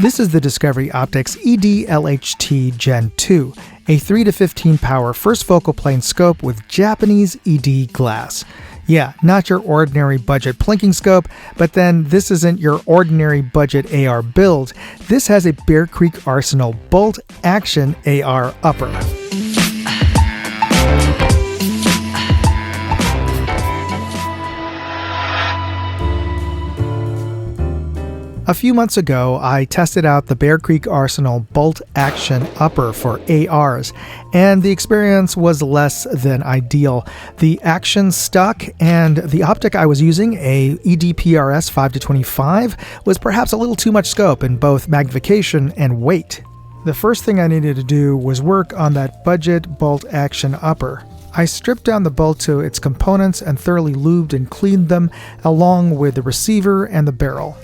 This is the Discovery Optics ED-LHT Gen 2, a 3 to 15 power first focal plane scope with Japanese ED glass. Yeah, not your ordinary budget plinking scope, but then this isn't your ordinary budget AR build. This has a Bear Creek Arsenal Bolt Action AR Upper. A few months ago, I tested out the Bear Creek Arsenal Bolt Action Upper for ARs, and the experience was less than ideal. The action stuck, and the optic I was using, a ED-PRS 5-25, was perhaps a little too much scope in both magnification and weight. The first thing I needed to do was work on that budget Bolt Action Upper. I stripped down the bolt to its components and thoroughly lubed and cleaned them, along with the receiver and the barrel.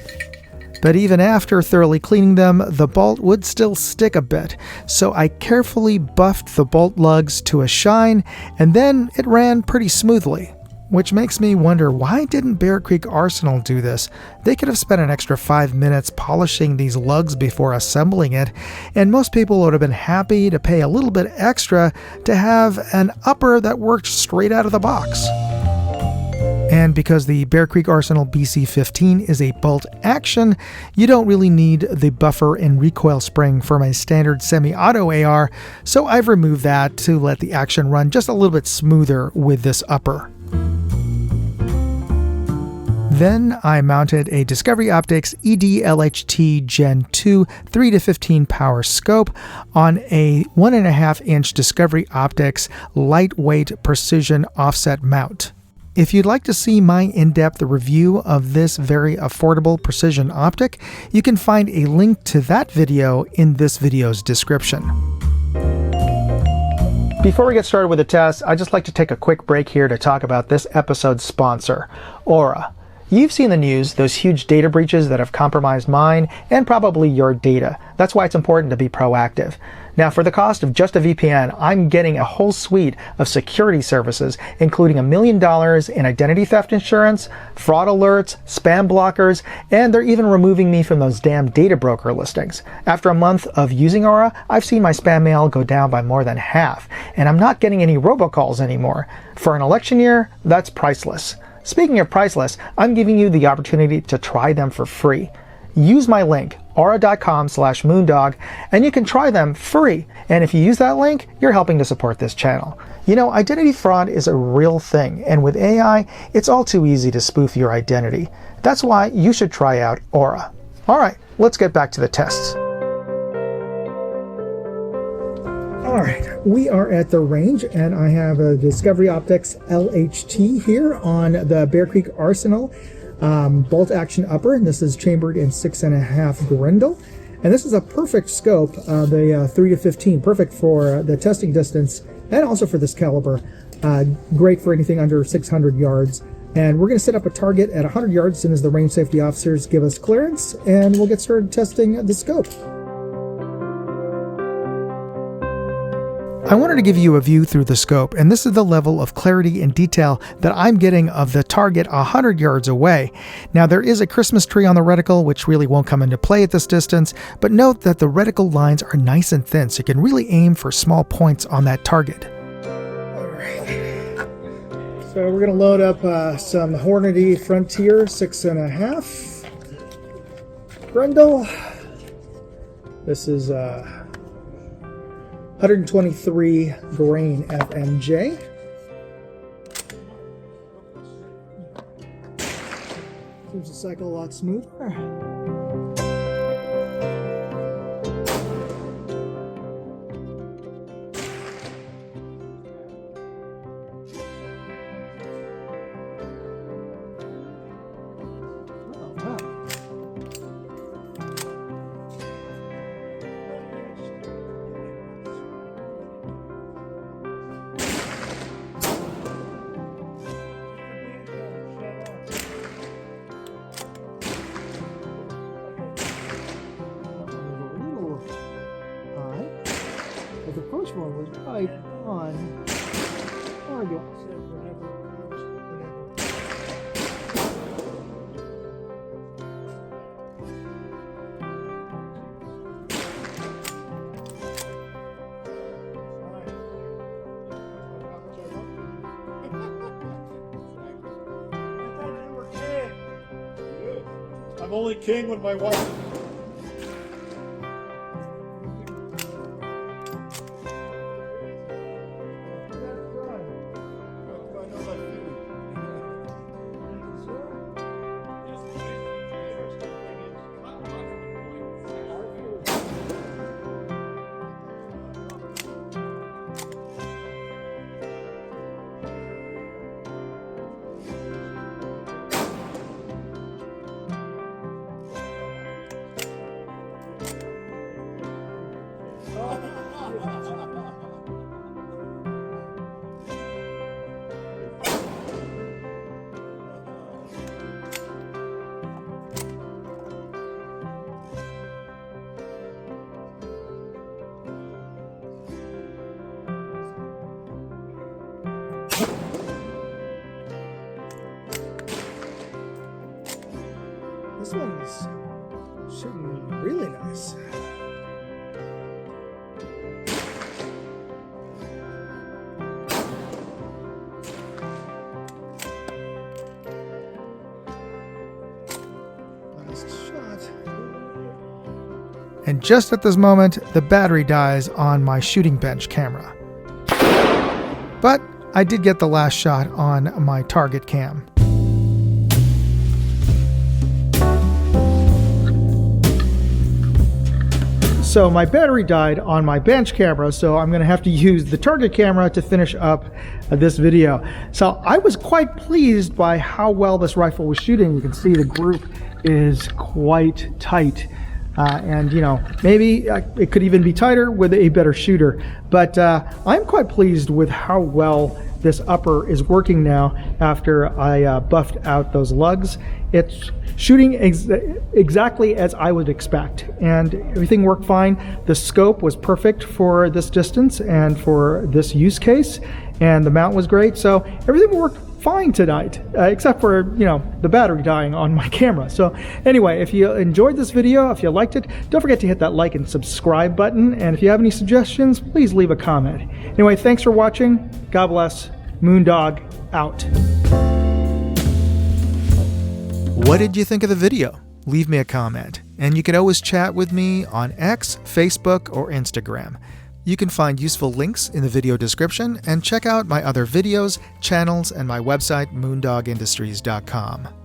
But even after thoroughly cleaning them, the bolt would still stick a bit, so I carefully buffed the bolt lugs to a shine, and then it ran pretty smoothly. Which makes me wonder, why didn't Bear Creek Arsenal do this? They could have spent an extra 5 minutes polishing these lugs before assembling it, and most people would have been happy to pay a little bit extra to have an upper that worked straight out of the box. And because the Bear Creek Arsenal BC15 is a bolt action, you don't really need the buffer and recoil spring for my standard semi-auto AR, so I've removed that to let the action run just a little bit smoother with this upper. Then I mounted a Discovery Optics ED-LHT Gen 2 3 to 15 power scope on a 1.5 inch Discovery Optics lightweight precision offset mount. If you'd like to see my in-depth review of this very affordable precision optic, you can find a link to that video in this video's description. Before we get started with the test, I'd just like to take a quick break here to talk about this episode's sponsor, Aura. You've seen the news, those huge data breaches that have compromised mine and probably your data. That's why it's important to be proactive. Now, for the cost of just a VPN, I'm getting a whole suite of security services, including $1 million in identity theft insurance, fraud alerts, spam blockers, and they're even removing me from those damn data broker listings. After a month of using Aura, I've seen my spam mail go down by more than half, and I'm not getting any robocalls anymore. For an election year, that's priceless. Speaking of priceless, I'm giving you the opportunity to try them for free. Use my link, aura.com/moondog, and you can try them free. And if you use that link, you're helping to support this channel. You know, identity fraud is a real thing, and with AI, it's all too easy to spoof your identity. That's why you should try out Aura. Alright, let's get back to the tests. Alright, we are at the range, and I have a Discovery Optics LHT here on the Bear Creek Arsenal Bolt Action Upper, and this is chambered in 6.5 Grendel. And this is a perfect scope, the 3 to 15, perfect for the testing distance and also for this caliber. Great for anything under 600 yards. And we're going to set up a target at 100 yards as soon as the range safety officers give us clearance, and we'll get started testing the scope. I wanted to give you a view through the scope, and this is the level of clarity and detail that I'm getting of the target 100 yards away. Now, there is a Christmas tree on the reticle, which really won't come into play at this distance, but note that the reticle lines are nice and thin, so you can really aim for small points on that target. Alright, so we're going to load up some Hornady Frontier 6.5 Grendel. This is 123 grain FMJ. Seems to cycle a lot smoother. The first one was right on target. I'm only king when my wife... This one's shooting really nice. Last shot. And just at this moment, the battery dies on my shooting bench camera. But I did get the last shot on my target cam. So my battery died on my bench camera, so I'm going to have to use the target camera to finish up this video. So I was quite pleased by how well this rifle was shooting. You can see the group is quite tight. And you know, maybe it could even be tighter with a better shooter. But I'm quite pleased with how well this upper is working now after I buffed out those lugs. It's shooting exactly as I would expect, and everything worked fine. The scope was perfect for this distance and for this use case, and the mount was great, so everything worked fine tonight, except for, you know, the battery dying on my camera. So anyway, if you enjoyed this video, if you liked it, don't forget to hit that like and subscribe button, and if you have any suggestions, please leave a comment. Anyway, thanks for watching. God bless. Moondog out. What did you think of the video? Leave me a comment, and you can always chat with me on X, Facebook, or Instagram. You can find useful links in the video description and check out my other videos, channels, and my website, moondogindustries.com.